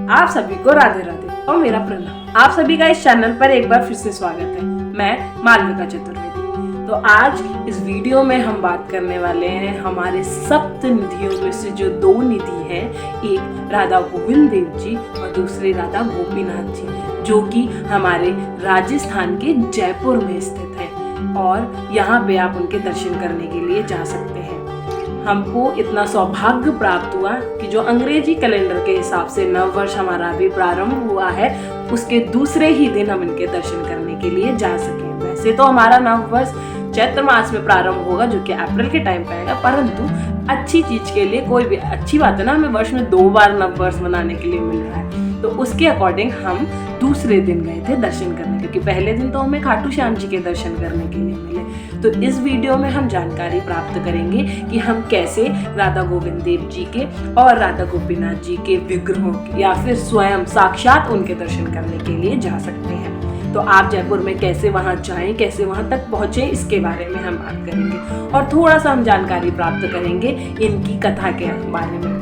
आप सभी को राधे राधे और मेरा प्रणाम। आप सभी का इस चैनल पर एक बार फिर से स्वागत है। मैं मालविका चतुर्वेदी। तो आज इस वीडियो में हम बात करने वाले हैं हमारे सप्त निधियों में से जो दो निधि हैं, एक राधा गोविंद देव जी और दूसरे राधा गोपीनाथ जी, जो कि हमारे राजस्थान के जयपुर में स्थित है और यहाँ पे आप उनके दर्शन करने के लिए जा सकते हैं। हमको इतना सौभाग्य प्राप्त हुआ कि जो अंग्रेजी कैलेंडर के हिसाब से नव वर्ष हमारा अभी प्रारंभ हुआ है, उसके दूसरे ही दिन हम इनके दर्शन करने के लिए जा सके। वैसे तो हमारा नव वर्ष चैत्र मास में प्रारंभ होगा, जो कि अप्रैल के टाइम पे आएगा, परंतु अच्छी चीज के लिए कोई भी अच्छी बात है ना, हमें वर्ष में 2 बार नव वर्ष मनाने के लिए मिल रहा है। तो उसके अकॉर्डिंग हम दूसरे दिन गए थे दर्शन करने, क्योंकि पहले दिन तो हमें खाटू श्याम जी के दर्शन करने के लिए मिले। तो इस वीडियो में हम जानकारी प्राप्त करेंगे कि हम कैसे राधा गोविंद देव जी के और राधा गोपीनाथ जी के विग्रहों या फिर स्वयं साक्षात उनके दर्शन करने के लिए जा सकते हैं। तो आप जयपुर में कैसे वहां जाएं, कैसे वहां तक पहुंचे, इसके बारे में हम बात करेंगे और थोड़ा सा हम जानकारी प्राप्त करेंगे इनकी कथा के बारे में।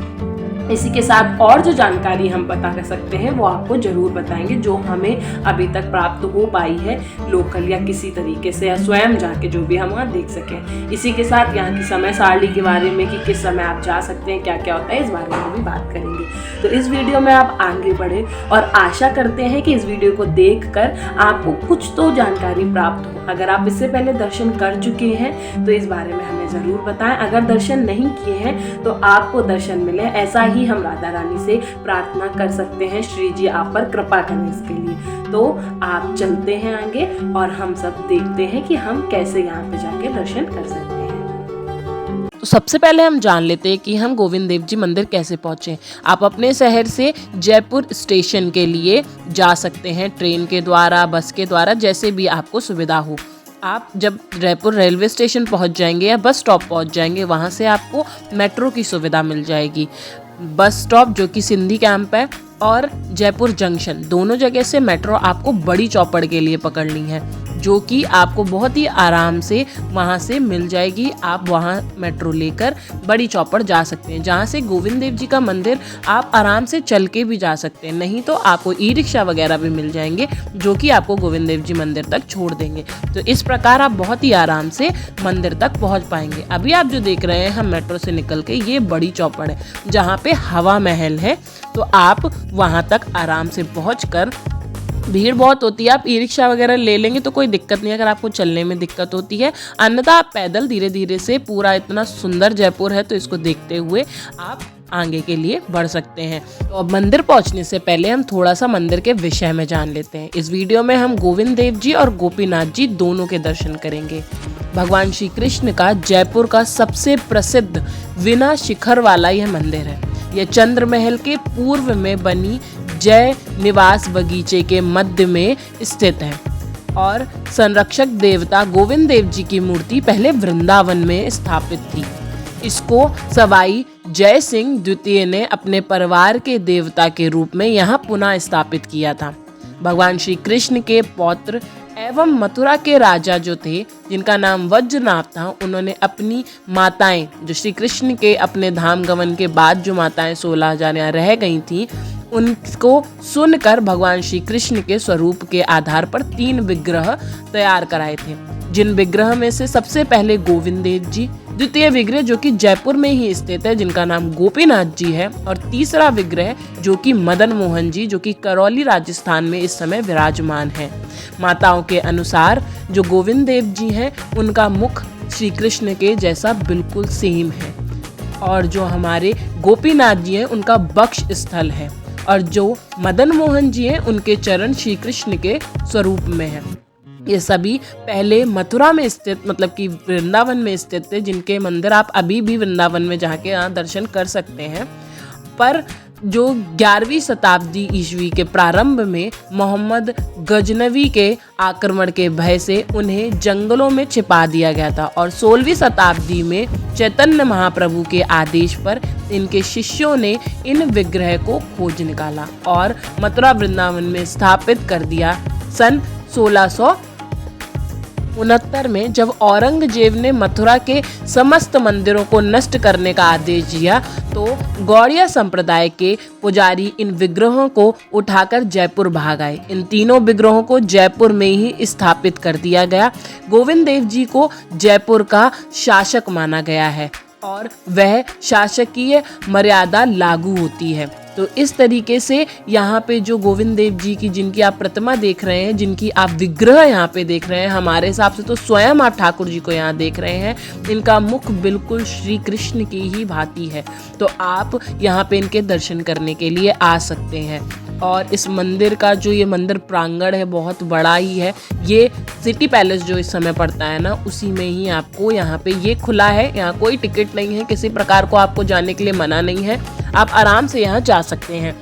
इसी के साथ और जो जानकारी हम पता कर सकते हैं वो आपको जरूर बताएंगे, जो हमें अभी तक प्राप्त हो पाई है लोकल या किसी तरीके से, या स्वयं जाके जो भी हम वहाँ देख सकें। इसी के साथ यहाँ की समय सारणी के बारे में कि किस समय आप जा सकते हैं, क्या क्या होता है, इस बारे में भी बात करेंगे। तो इस वीडियो में आप आगे बढ़े और आशा करते हैं कि इस वीडियो को देखकर आपको कुछ तो जानकारी प्राप्त हो। अगर आप इससे पहले दर्शन कर चुके हैं तो इस बारे में हमें ज़रूर बताएं। अगर दर्शन नहीं किए हैं तो आपको दर्शन मिले, ऐसा ही हम राधा रानी से प्रार्थना कर सकते हैं। श्री जी आप पर कृपा करें इसके लिए। तो आप चलते हैं आगे और हम सब देखते हैं कि हम कैसे यहाँ पे जाके दर्शन कर सकते हैं। तो सबसे पहले हम जान लेते हैं कि हम गोविंद देव जी मंदिर कैसे पहुँचे। आप अपने शहर से जयपुर स्टेशन के लिए जा सकते हैं, ट्रेन के द्वारा, बस के द्वारा, जैसे भी आपको सुविधा हो। आप जब जयपुर रेलवे स्टेशन पहुंच जाएंगे या बस स्टॉप पहुंच जाएंगे, वहां से आपको मेट्रो की सुविधा मिल जाएगी। बस स्टॉप जो कि सिंधी कैंप है और जयपुर जंक्शन, दोनों जगह से मेट्रो आपको बड़ी चौपड़ के लिए पकड़नी है, जो कि आपको बहुत ही आराम से वहाँ से मिल जाएगी। आप वहाँ मेट्रो लेकर बड़ी चौपड़ जा सकते हैं, जहाँ से गोविंद देव जी का मंदिर आप आराम से चल के भी जा सकते हैं। नहीं तो आपको ई रिक्शा वगैरह भी मिल जाएंगे, जो कि आपको गोविंद देव जी मंदिर तक छोड़ देंगे। तो इस प्रकार आप बहुत ही आराम से मंदिर तक पहुँच पाएंगे। अभी आप जो देख रहे हैं, हम मेट्रो से निकल के, ये बड़ी चौपड़ है जहाँ पे हवा महल है। तो आप वहाँ तक आराम से पहुँचकर, भीड़ बहुत होती है, आप ई रिक्शा वगैरह ले लेंगे तो कोई दिक्कत नहीं अगर आपको चलने में दिक्कत होती है, अन्यथा आप पैदल धीरे धीरे से, पूरा इतना सुंदर जयपुर है तो इसको देखते हुए आप आगे के लिए बढ़ सकते हैं। तो अब मंदिर पहुंचने से पहले हम थोड़ा सा मंदिर के विषय में जान लेते हैं। इस वीडियो में हम गोविंद देव जी और गोपीनाथ जी दोनों के दर्शन करेंगे। भगवान श्री कृष्ण का जयपुर का सबसे प्रसिद्ध विना शिखर वाला यह मंदिर है। यह चंद्र महल के पूर्व में बनी जय निवास बगीचे के मध्य में स्थित है और संरक्षक देवता गोविंद देव जी की मूर्ति पहले वृंदावन में स्थापित थी। इसको सवाई जय सिंह द्वितीय ने अपने परिवार के देवता के रूप में यहाँ पुनः स्थापित किया था। भगवान श्री कृष्ण के पौत्र एवं मथुरा के राजा जो थे, जिनका नाम वज्रनाभ था, उन्होंने अपनी माताएं, जो श्री कृष्ण के अपने धाम गमन के बाद जो माताएं 16,000 यहाँ रह गई थीं, उनको सुनकर भगवान श्री कृष्ण के स्वरूप के आधार पर 3 विग्रह तैयार कराए थे, जिन विग्रह में से सबसे पहले गोविंद देव जी, द्वितीय विग्रह जो कि जयपुर में ही स्थित है, जिनका नाम गोपीनाथ जी है, और तीसरा विग्रह जो कि मदन मोहन जी, जो कि करौली राजस्थान में इस समय विराजमान है। माताओं के अनुसार जो गोविंद देव जी हैं, उनका मुख श्री कृष्ण के जैसा बिल्कुल सेम है, और जो हमारे गोपीनाथ जी हैं, उनका वक्ष स्थल है, और जो मदन मोहन जी हैं, उनके चरण श्री कृष्ण के स्वरूप में है। ये सभी पहले मथुरा में स्थित, मतलब कि वृंदावन में स्थित थे, जिनके मंदिर आप अभी भी वृंदावन में जाके यहाँ दर्शन कर सकते हैं। पर जो 11वीं शताब्दी ईस्वी के प्रारंभ में मोहम्मद गजनवी के आक्रमण के भय से उन्हें जंगलों में छिपा दिया गया था, और 16वीं शताब्दी में चैतन्य महाप्रभु के आदेश पर इनके शिष्यों ने इन विग्रह को खोज निकाला और मथुरा वृंदावन में स्थापित कर दिया। सन 1600 1969 में जब औरंगजेब ने मथुरा के समस्त मंदिरों को नष्ट करने का आदेश दिया तो गौड़िया संप्रदाय के पुजारी इन विग्रहों को उठाकर जयपुर भाग आए। इन तीनों विग्रहों को जयपुर में ही स्थापित कर दिया गया। गोविंद देव जी को जयपुर का शासक माना गया है और वह शासकीय मर्यादा लागू होती है। तो इस तरीके से यहाँ पे जो गोविंद देव जी की जिनकी आप प्रतिमा देख रहे हैं, जिनकी आप विग्रह यहाँ पे देख रहे हैं, हमारे हिसाब से तो स्वयं आप ठाकुर जी को यहाँ देख रहे हैं। इनका मुख बिल्कुल श्री कृष्ण की ही भांति है। तो आप यहाँ पे इनके दर्शन करने के लिए आ सकते हैं। और इस मंदिर का जो ये मंदिर प्रांगण है बहुत बड़ा ही है। ये सिटी पैलेस जो इस समय पड़ता है ना, उसी में ही आपको यहाँ पे ये खुला है। यहाँ कोई टिकट नहीं है, किसी प्रकार को आपको जाने के लिए मना नहीं है। आप आराम से यहाँ जा सकते हैं।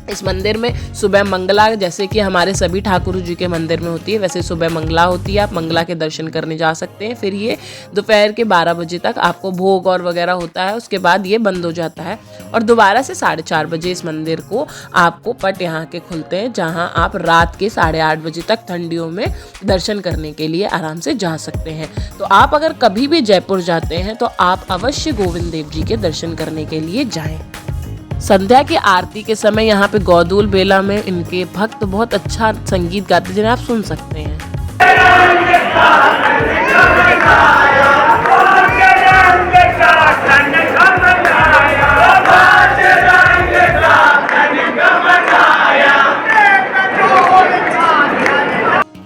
इस मंदिर में सुबह मंगला, जैसे कि हमारे सभी ठाकुर जी के मंदिर में होती है, वैसे सुबह मंगला होती है। आप मंगला के दर्शन करने जा सकते हैं। फिर ये दोपहर के 12 बजे तक आपको भोग और वगैरह होता है। उसके बाद ये बंद हो जाता है और दोबारा से 4:30 बजे इस मंदिर को आपको पट यहाँ के खुलते हैं, जहाँ आप रात के 8:30 बजे तक ठंडियों में दर्शन करने के लिए आराम से जा सकते हैं। तो आप अगर कभी भी जयपुर जाते हैं तो आप अवश्य गोविंद देव जी के दर्शन करने के लिए जाएं। संध्या की आरती के समय यहाँ पे गौदूल बेला में इनके भक्त बहुत अच्छा संगीत गाते हैं, जिन्हें आप सुन सकते हैं।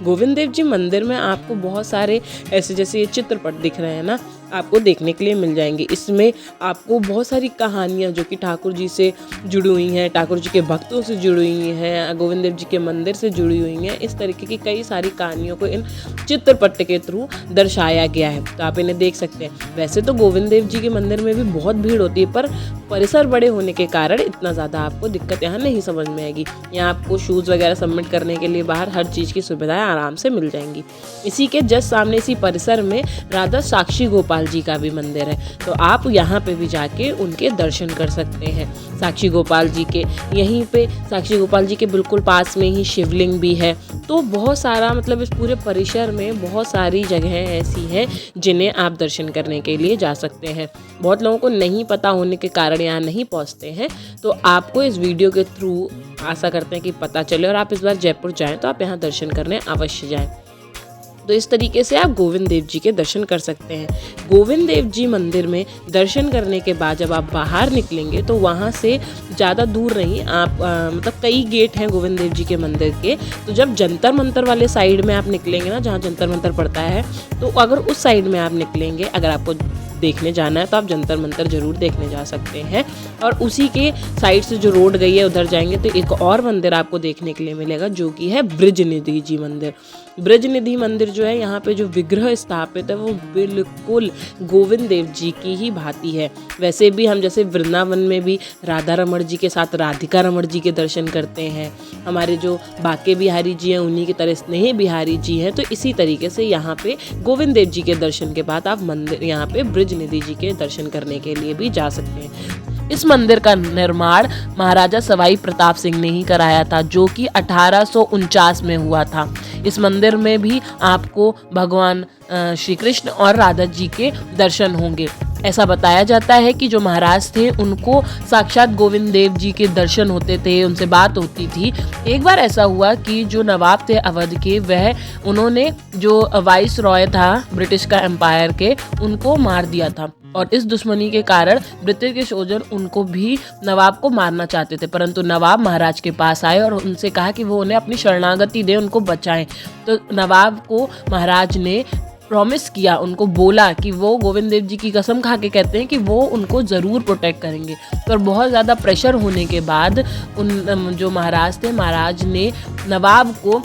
गोविंद देव जी मंदिर में आपको बहुत सारे ऐसे, जैसे ये चित्रपट दिख रहे हैं ना, आपको देखने के लिए मिल जाएंगे। इसमें आपको बहुत सारी कहानियाँ जो कि ठाकुर जी से जुड़ी हुई हैं, ठाकुर जी के भक्तों से जुड़ी हुई हैं, गोविंद देव जी के मंदिर से जुड़ी हुई हैं। इस तरीके की कई सारी कहानियों को इन चित्रपट के थ्रू दर्शाया गया है, तो आप इन्हें देख सकते हैं। वैसे तो गोविंद देव जी के मंदिर में भी बहुत भीड़ होती है, पर परिसर बड़े होने के कारण इतना ज़्यादा आपको दिक्कत यहाँ नहीं समझ में आएगी। यहाँ आपको शूज़ वगैरह सबमिट करने के लिए बाहर हर चीज़ की सुविधाएं आराम से मिल जाएंगी। इसी के जस्ट सामने इसी परिसर में राधा साक्षी गोपाल जी का भी मंदिर है, तो आप यहाँ पे भी जाके उनके दर्शन कर सकते हैं। साक्षी गोपाल जी के यहीं पे, साक्षी गोपाल जी के बिल्कुल पास में ही शिवलिंग भी है। तो बहुत सारा, मतलब इस पूरे परिसर में बहुत सारी जगहें ऐसी हैं जिन्हें आप दर्शन करने के लिए जा सकते हैं। बहुत लोगों को नहीं पता होने के कारण यहाँ नहीं पहुँचते हैं, तो आपको इस वीडियो के थ्रू आशा करते हैं कि पता चले और आप इस बार जयपुर जाएं तो आप यहाँ दर्शन करने अवश्य जाएं। तो इस तरीके से आप गोविंद देव जी के दर्शन कर सकते हैं। गोविंद देव जी मंदिर में दर्शन करने के बाद जब आप बाहर निकलेंगे तो वहाँ से ज़्यादा दूर नहीं, आप मतलब कई गेट हैं गोविंद देव जी के मंदिर के। तो जब जंतर मंतर वाले साइड में आप निकलेंगे ना, जहाँ जंतर मंतर पड़ता है, तो अगर उस साइड में आप निकलेंगे, अगर आपको देखने जाना है तो आप जंतर मंतर जरूर देखने जा सकते हैं। और उसी के साइड से जो रोड गई है उधर जाएंगे तो एक और मंदिर आपको देखने के लिए मिलेगा, जो कि है ब्रिज निधि जी मंदिर। ब्रिज निधि मंदिर जो है, यहाँ पे जो विग्रह स्थापित है वो बिल्कुल गोविंद देव जी की ही भांति है। वैसे भी हम जैसे वृंदावन में भी राधा रमण जी के साथ राधिका रमण जी के दर्शन करते हैं, हमारे जो बाके बिहारी जी हैं उन्हीं की तरह स्नेह बिहारी जी हैं, तो इसी तरीके से यहाँ पे गोविंद देव जी के दर्शन के बाद आप मंदिर यहाँ पे ब्रिज निधि जी के दर्शन करने के लिए भी जा सकते हैं। इस मंदिर का निर्माण महाराजा सवाई प्रताप सिंह ने ही कराया था, जो कि 1849 में हुआ था। इस मंदिर में भी आपको भगवान श्री कृष्ण और राधा जी के दर्शन होंगे। ऐसा बताया जाता है कि जो महाराज थे उनको साक्षात गोविंद देव जी के दर्शन होते थे, उनसे बात होती थी। एक बार ऐसा हुआ कि जो नवाब थे अवध के, वह उन्होंने जो वाइस रॉय था ब्रिटिश का एम्पायर के, उनको मार दिया था। और इस दुश्मनी के कारण ब्रिटिश के सोल्जर उनको भी, नवाब को मारना चाहते थे, परंतु नवाब महाराज के पास आए और उनसे कहा कि वो उन्हें अपनी शरणागति दें, उनको बचाएं। तो नवाब को महाराज ने प्रॉमिस किया, उनको बोला कि वो गोविंद देव जी की कसम खा के कहते हैं कि वो उनको ज़रूर प्रोटेक्ट करेंगे। पर बहुत ज़्यादा प्रेशर होने के बाद उन जो महाराज थे, महाराज ने नवाब को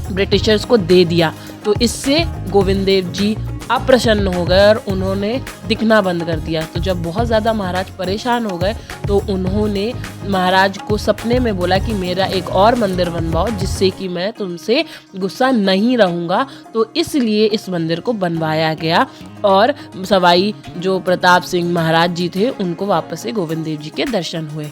ब्रिटिशर्स को दे दिया। तो इससे गोविंद देव जी अप्रसन्न हो गए और उन्होंने दिखना बंद कर दिया। तो जब बहुत ज़्यादा महाराज परेशान हो गए तो उन्होंने महाराज को सपने में बोला कि मेरा एक और मंदिर बनवाओ, जिससे कि मैं तुमसे गुस्सा नहीं रहूँगा। तो इसलिए इस मंदिर को बनवाया गया और सवाई जो प्रताप सिंह महाराज जी थे उनको वापस से गोविंद देव जी के दर्शन हुए।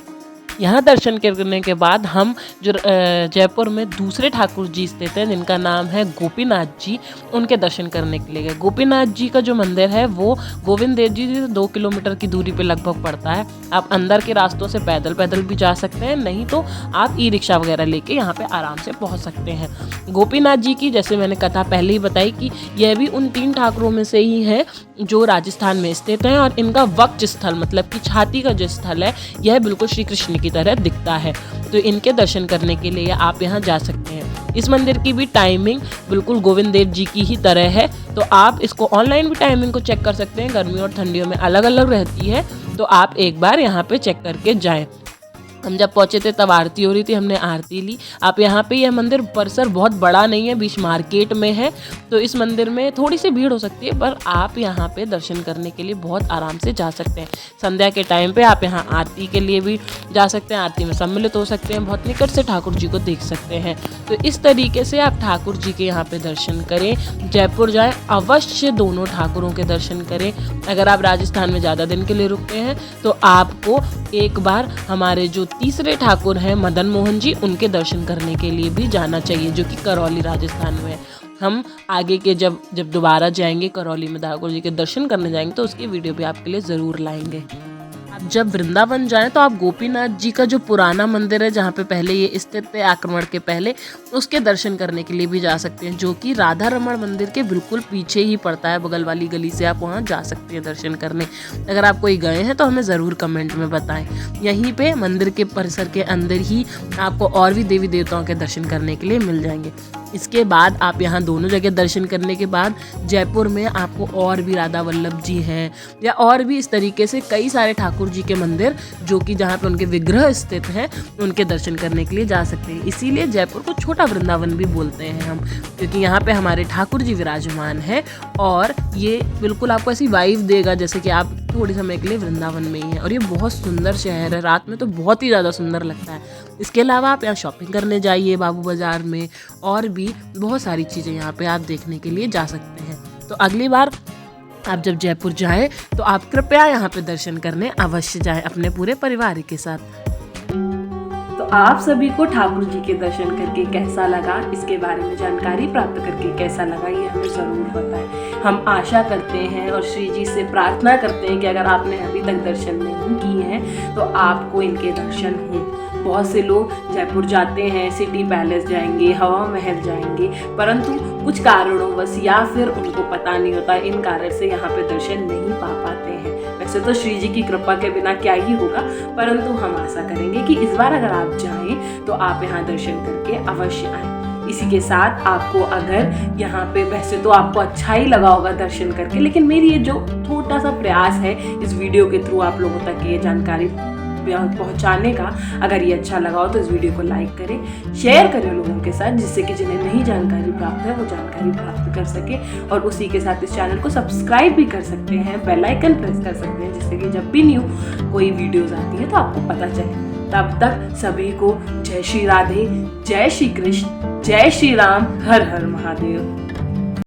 यहाँ दर्शन करने के बाद हम जो जयपुर में दूसरे ठाकुर जी स्थित हैं जिनका नाम है गोपीनाथ जी, उनके दर्शन करने के लिए गए। गोपीनाथ जी का जो मंदिर है वो गोविंद देव जी से 2 किलोमीटर की दूरी पे लगभग पड़ता है। आप अंदर के रास्तों से पैदल भी जा सकते हैं, नहीं तो आप ई रिक्शा वगैरह लेके यहाँ पे आराम से पहुँच सकते हैं। गोपीनाथ जी की जैसे मैंने कथा पहले ही बताई कि यह भी उन 3 ठाकुरों में से ही है जो राजस्थान में स्थित हैं और इनका वक्ष स्थल मतलब कि छाती का जो स्थल है यह बिल्कुल श्री कृष्ण की तरह दिखता है। तो इनके दर्शन करने के लिए आप यहाँ जा सकते हैं। इस मंदिर की भी टाइमिंग बिल्कुल गोविंद देव जी की ही तरह है, तो आप इसको ऑनलाइन भी टाइमिंग को चेक कर सकते हैं। गर्मियों और ठंडियों में अलग अलग रहती है, तो आप एक बार यहाँ पे चेक करके जाएं। हम जब पहुंचे थे तब आरती हो रही थी, हमने आरती ली। आप यहाँ पे यह मंदिर परिसर बहुत बड़ा नहीं है, बीच मार्केट में है, तो इस मंदिर में थोड़ी सी भीड़ हो सकती है, पर आप यहाँ पे दर्शन करने के लिए बहुत आराम से जा सकते हैं। संध्या के टाइम पे आप यहाँ आरती के लिए भी जा सकते हैं, आरती में सम्मिलित हो सकते हैं, बहुत निकट से ठाकुर जी को देख सकते हैं। तो इस तरीके से आप ठाकुर जी के यहाँ पे दर्शन करें। जयपुर जाएँ, अवश्य दोनों ठाकुरों के दर्शन करें। अगर आप राजस्थान में ज़्यादा दिन के लिए रुकते हैं तो आपको एक बार हमारे जो तीसरे ठाकुर हैं मदन मोहन जी, उनके दर्शन करने के लिए भी जाना चाहिए, जो कि करौली राजस्थान में है। हम आगे के जब दोबारा जाएंगे करौली में ठाकुर जी के दर्शन करने जाएंगे तो उसकी वीडियो भी आपके लिए ज़रूर लाएंगे। आप जब वृंदावन जाएं तो आप गोपीनाथ जी का जो पुराना मंदिर है जहाँ पे पहले ये स्थित थे आक्रमण के पहले, उसके दर्शन करने के लिए भी जा सकते हैं, जो कि राधा रमण मंदिर के बिल्कुल पीछे ही पड़ता है। बगल वाली गली से आप वहाँ जा सकते हैं दर्शन करने। अगर आप कोई गए हैं तो हमें ज़रूर कमेंट में बताएं। यहीं पे मंदिर के परिसर के अंदर ही आपको और भी देवी देवताओं के दर्शन करने के लिए मिल जाएंगे। इसके बाद आप यहाँ दोनों जगह दर्शन करने के बाद जयपुर में आपको और भी राधा वल्लभ जी हैं या और भी इस तरीके से कई सारे ठाकुर जी के मंदिर जो कि जहाँ पे उनके विग्रह स्थित हैं, उनके दर्शन करने के लिए जा सकते हैं। इसीलिए जयपुर को छोटा वृंदावन भी बोलते हैं हम, क्योंकि यहाँ पे हमारे ठाकुर जी विराजमान हैं और ये बिल्कुल आपको ऐसी वाइब देगा जैसे कि आप थोड़ी समय के लिए वृंदावन में ही हैं। और ये बहुत सुंदर शहर है, रात में तो बहुत ही ज़्यादा सुंदर लगता है। इसके अलावा आप यहाँ शॉपिंग करने जाइए बाबू बाज़ार में, और भी बहुत सारी चीज़ें यहाँ पे आप देखने के लिए जा सकते हैं। तो अगली बार आप जब जयपुर जाएं तो आप कृपया यहाँ पे दर्शन करने अवश्य जाएं अपने पूरे परिवार के साथ। तो आप सभी को ठाकुर जी के दर्शन करके कैसा लगा, इसके बारे में जानकारी प्राप्त करके कैसा लगा, ये हमें ज़रूर बताएं। हम आशा करते हैं और श्री जी से प्रार्थना करते हैं कि अगर आपने अभी तक दर्शन नहीं किए हैं तो आपको इनके दर्शन हों। बहुत से लोग जयपुर जाते हैं, सिटी पैलेस जाएंगे, हवा महल जाएंगे, परंतु कुछ कारणोंवश या फिर उनको पता नहीं होता, इन कारण से यहाँ पे दर्शन नहीं पा पाते हैं। वैसे तो श्री जी की कृपा के बिना क्या ही होगा, परंतु हम आशा करेंगे कि इस बार अगर आप जाएं तो आप यहाँ दर्शन करके अवश्य आएं। इसी के साथ आपको अगर यहाँ पे, वैसे तो आपको अच्छा ही लगा होगा दर्शन करके, लेकिन मेरी ये जो छोटा सा प्रयास है इस वीडियो के थ्रू आप लोगों तक ये जानकारी पहुंचाने का, अगर ये अच्छा लगा हो तो इस वीडियो को लाइक करें, शेयर करें लोगों के साथ, जिससे कि जिन्हें नहीं जानकारी प्राप्त है वो जानकारी प्राप्त कर सके। और उसी के साथ इस चैनल को सब्सक्राइब भी कर सकते हैं, बेल आइकन प्रेस कर सकते हैं, जिससे कि जब भी न्यू कोई वीडियोस आती है तो आपको पता चले। तब तक सभी को जय श्री राधे, जय श्री कृष्ण, जय श्री राम, हर हर महादेव।